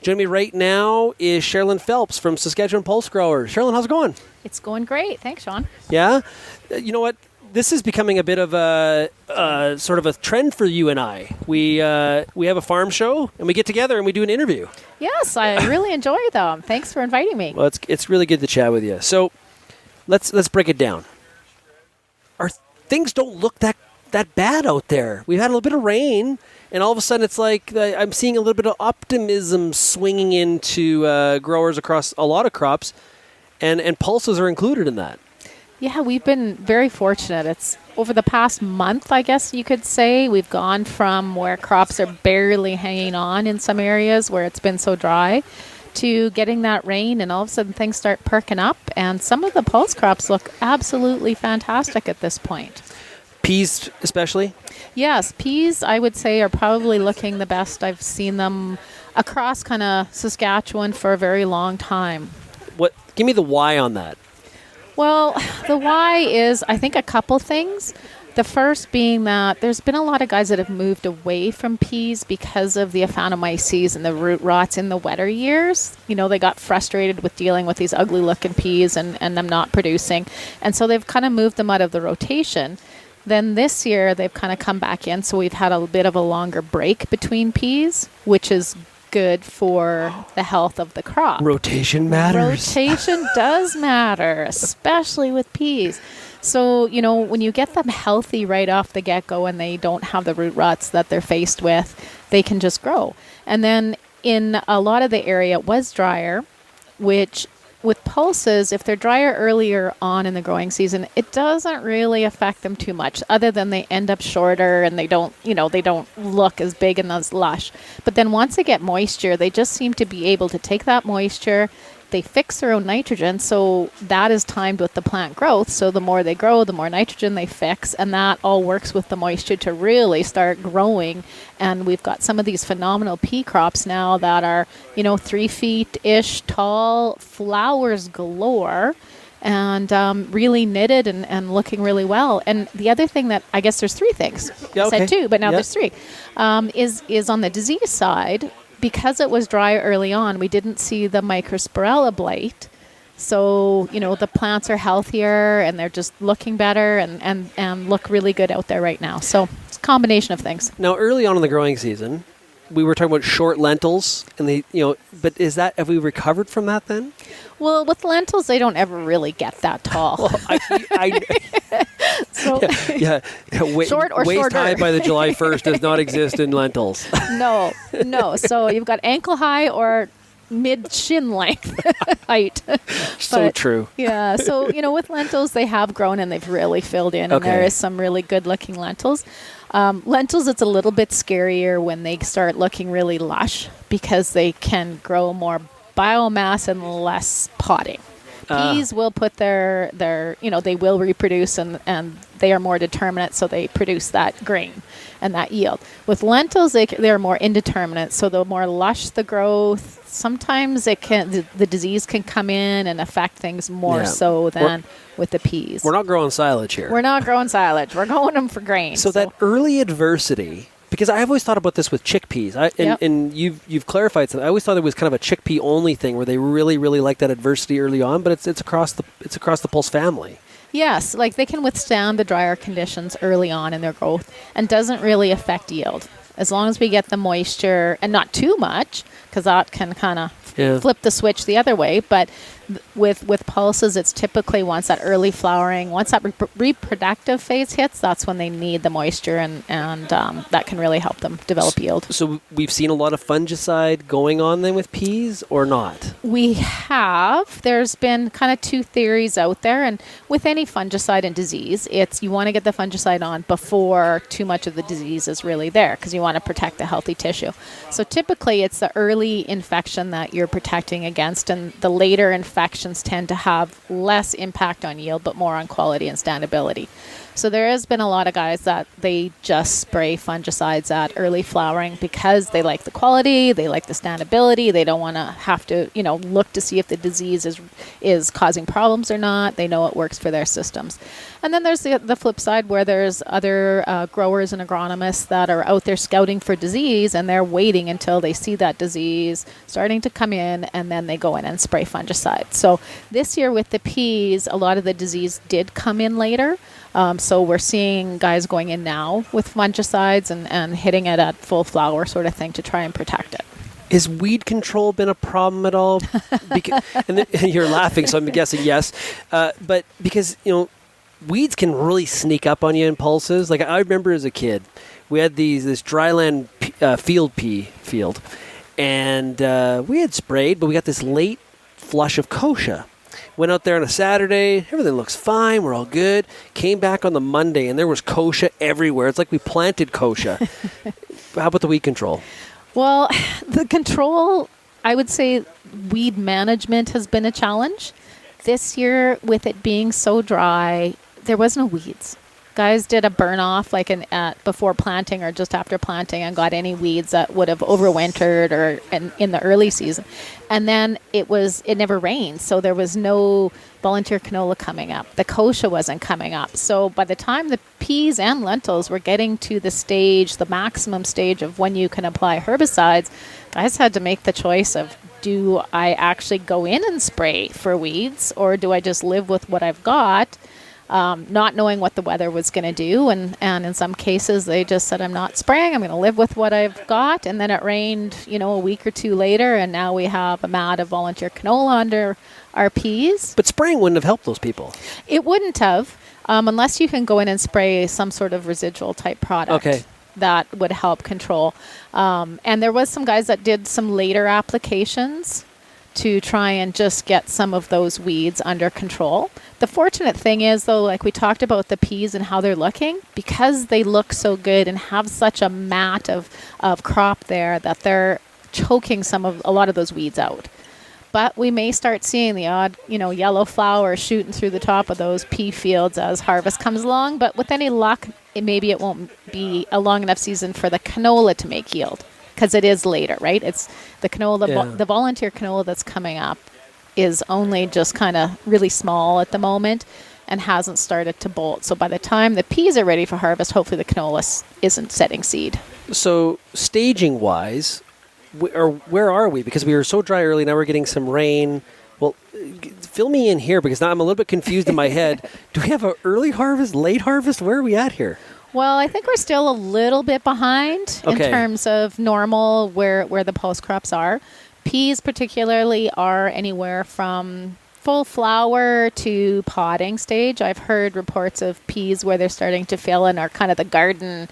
Joining me right now is Sherrilyn Phelps from Saskatchewan Pulse Growers. Sherrilyn, how's it going? It's going great. Thanks, Sean. Yeah? You know what? This is becoming a bit of a sort of a trend for you and I. We have a farm show, and we get together and we do an interview. Yes, I really enjoy them. Thanks for inviting me. Well, it's really good to chat with you. So let's break it down. Things don't look that bad out there. We've had a little bit of rain, and all of a sudden it's like I'm seeing a little bit of optimism swinging into growers across a lot of crops, and pulses are included in that. Yeah, we've been very fortunate. It's over the past month, I guess you could say, we've gone from where crops are barely hanging on in some areas where it's been so dry to getting that rain, and all of a sudden things start perking up, and some of the pulse crops look absolutely fantastic at this point. Peas especially? Yes, peas, I would say, are probably looking the best. I've seen them across kind of Saskatchewan for a very long time. Give me the why on that. Well, the why is, I think, a couple things. The first being that there's been a lot of guys that have moved away from peas because of the Aphanomyces and the root rots in the wetter years. You know, they got frustrated with dealing with these ugly looking peas and them not producing. And so they've kind of moved them out of the rotation. Then this year they've kind of come back in. So we've had a bit of a longer break between peas, which is good for the health of the crop. Rotation matters. Rotation does matter, especially with peas. So, you know, when you get them healthy right off the get-go and they don't have the root rots that they're faced with, they can just grow. And then in a lot of the area it was drier, which with pulses, if they're drier earlier on in the growing season, it doesn't really affect them too much, other than they end up shorter and they don't look as big and as lush. But then once they get moisture, they just seem to be able to take that moisture. They fix their own nitrogen, so that is timed with the plant growth. So the more they grow, the more nitrogen they fix, and that all works with the moisture to really start growing. And we've got some of these phenomenal pea crops now that are, 3 feet-ish tall, flowers galore, and really knitted and looking really well. And the other thing that, I guess there's 3 things. Yeah, okay. I said 2, but now there's 3, is on the disease side. Because it was dry early on, we didn't see the Microspirella blight. So, the plants are healthier and they're just looking better and look really good out there right now. So it's a combination of things. Now, early on in the growing season, we were talking about short lentils, and but have we recovered from that then? Well, with lentils, they don't ever really get that tall. Well, so short or waist shorter. high by the July 1st does not exist in lentils. No. So you've got ankle high or mid shin length height. So true. Yeah. So, with lentils, they have grown and they've really filled in. And there is some really good looking lentils. Lentils, it's a little bit scarier when they start looking really lush because they can grow more biomass and less potting. Peas will put their they will reproduce and they are more determinate, so they produce that grain and that yield. With lentils, they're more indeterminate, so the more lush the growth, sometimes the disease can come in and affect things more so than with the peas. We're not growing silage here. We're not growing silage. We're growing them for grain. So that early adversity, because I've always thought about this with chickpeas, and you've clarified something. I always thought it was kind of a chickpea only thing where they really, really like that adversity early on, but it's across the pulse family. Yes, like they can withstand the drier conditions early on in their growth and doesn't really affect yield. As long as we get the moisture and not too much, because that can kind of flip the switch the other way. But with pulses, it's typically once that early flowering, once that reproductive phase hits, that's when they need the moisture, and that can really help them develop yield. So we've seen a lot of fungicide going on then with peas, or not? We have. There's been kind of 2 theories out there, and with any fungicide and disease, it's you want to get the fungicide on before too much of the disease is really there, because you want to protect the healthy tissue. So typically it's the early infection that you're protecting against, and the later infections tend to have less impact on yield but more on quality and standability. So there has been a lot of guys that they just spray fungicides at early flowering because they like the quality, they like the standability, they don't want to have to, look to see if the disease is causing problems or not. They know it works for their systems. And then there's the flip side where there's other growers and agronomists that are out there scouting for disease, and they're waiting until they see that disease starting to come in, and then they go in and spray fungicide. So this year with the peas, a lot of the disease did come in later. So we're seeing guys going in now with fungicides and hitting it at full flower sort of thing to try and protect it. Has weed control been a problem at all? And you're laughing, so I'm guessing yes. But because, weeds can really sneak up on you in pulses. Like I remember as a kid, we had this dryland field pea field, and we had sprayed, but we got this late flush of kochia. Went out there on a Saturday, everything looks fine, we're all good. Came back on the Monday, and there was kochia everywhere. It's like we planted kochia. How about the weed control? Well, the control, I would say weed management has been a challenge. This year, with it being so dry, there was no weeds. Guys did a burn off before planting or just after planting and got any weeds that would have overwintered or in the early season. And then it never rained, so there was no volunteer canola coming up. The kochia wasn't coming up. So by the time the peas and lentils were getting to the maximum stage of when you can apply herbicides, guys had to make the choice of, do I actually go in and spray for weeds, or do I just live with what I've got? Not knowing what the weather was going to do. And in some cases, they just said, I'm not spraying. I'm going to live with what I've got. And then it rained, a week or two later, and now we have a mat of volunteer canola under our peas. But spraying wouldn't have helped those people. It wouldn't have, unless you can go in and spray some sort of residual type product. Okay. That would help control. And there was some guys that did some later applications to try and just get some of those weeds under control. The fortunate thing is, though, like we talked about the peas and how they're looking, because they look so good and have such a mat of crop there, that they're choking a lot of those weeds out. But we may start seeing the odd, yellow flower shooting through the top of those pea fields as harvest comes along. But with any luck, maybe it won't be a long enough season for the canola to make yield, because it is later, right? It's the canola, the volunteer canola that's coming up is only just kind of really small at the moment and hasn't started to bolt. So by the time the peas are ready for harvest, hopefully the canola isn't setting seed. So staging-wise, where are we? Because we were so dry early, now we're getting some rain. Well, fill me in here, because now I'm a little bit confused in my head. Do we have an early harvest, late harvest? Where are we at here? Well, I think we're still a little bit behind in terms of normal where the pulse crops are. Peas particularly are anywhere from full flower to podding stage. I've heard reports of peas where they're starting to fail and are kind of the garden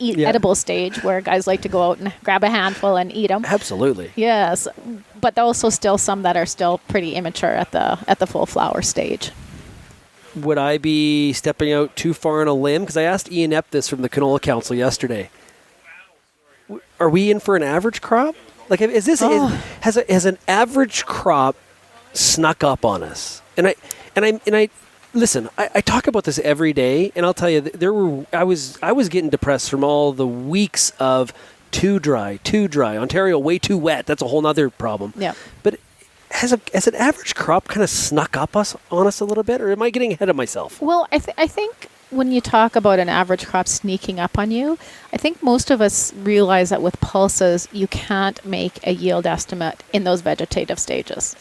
edible stage, where guys like to go out and grab a handful and eat them. Absolutely. Yes, but also still some that are still pretty immature at the full flower stage. Would I be stepping out too far on a limb? Because I asked Ian Epp this from the Canola Council yesterday. Are we in for an average crop? Like, has an average crop snuck up on us? And I listen. I talk about this every day, and I'll tell you, I was getting depressed from all the weeks of too dry. Ontario way too wet. That's a whole other problem. Yeah. But has an average crop kind of snuck up on us a little bit, or am I getting ahead of myself? Well, I think when you talk about an average crop sneaking up on you, I think most of us realize that with pulses, you can't make a yield estimate in those vegetative stages.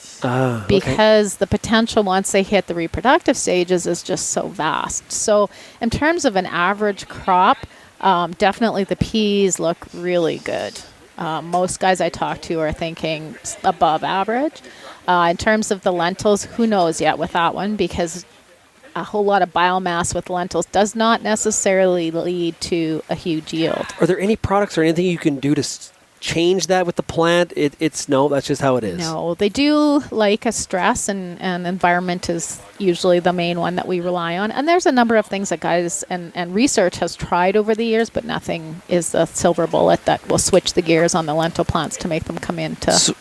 Because the potential once they hit the reproductive stages is just so vast. So in terms of an average crop, definitely the peas look really good. Most guys I talk to are thinking above average. In terms of the lentils, who knows yet with that one, because a whole lot of biomass with lentils does not necessarily lead to a huge yield. Are there any products or anything you can do to change that with the plant? No, that's just how it is. No, they do like a stress, and environment is usually the main one that we rely on. And there's a number of things that guys and research has tried over the years, but nothing is a silver bullet that will switch the gears on the lentil plants to make them come into seed.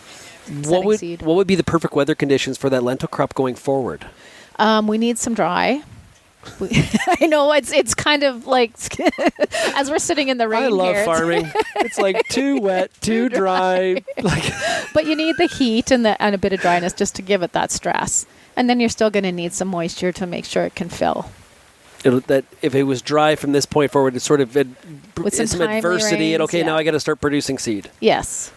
What would be the perfect weather conditions for that lentil crop going forward? We need some dry. I know it's kind of like as we're sitting in the rain. I love here, farming. It's like too wet, too dry. But you need the heat and a bit of dryness just to give it that stress. And then you're still going to need some moisture to make sure it can fill. That if it was dry from this point forward, it's sort of With some adversity. rains, Now I got to start producing seed. Yes.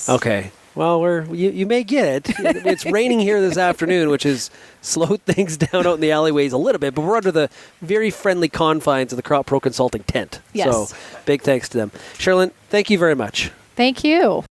Okay. Well, you may get it. It's raining here this afternoon, which has slowed things down out in the alleyways a little bit, but we're under the very friendly confines of the Crop Pro Consulting tent. Yes. So big thanks to them. Sherrilyn, thank you very much. Thank you.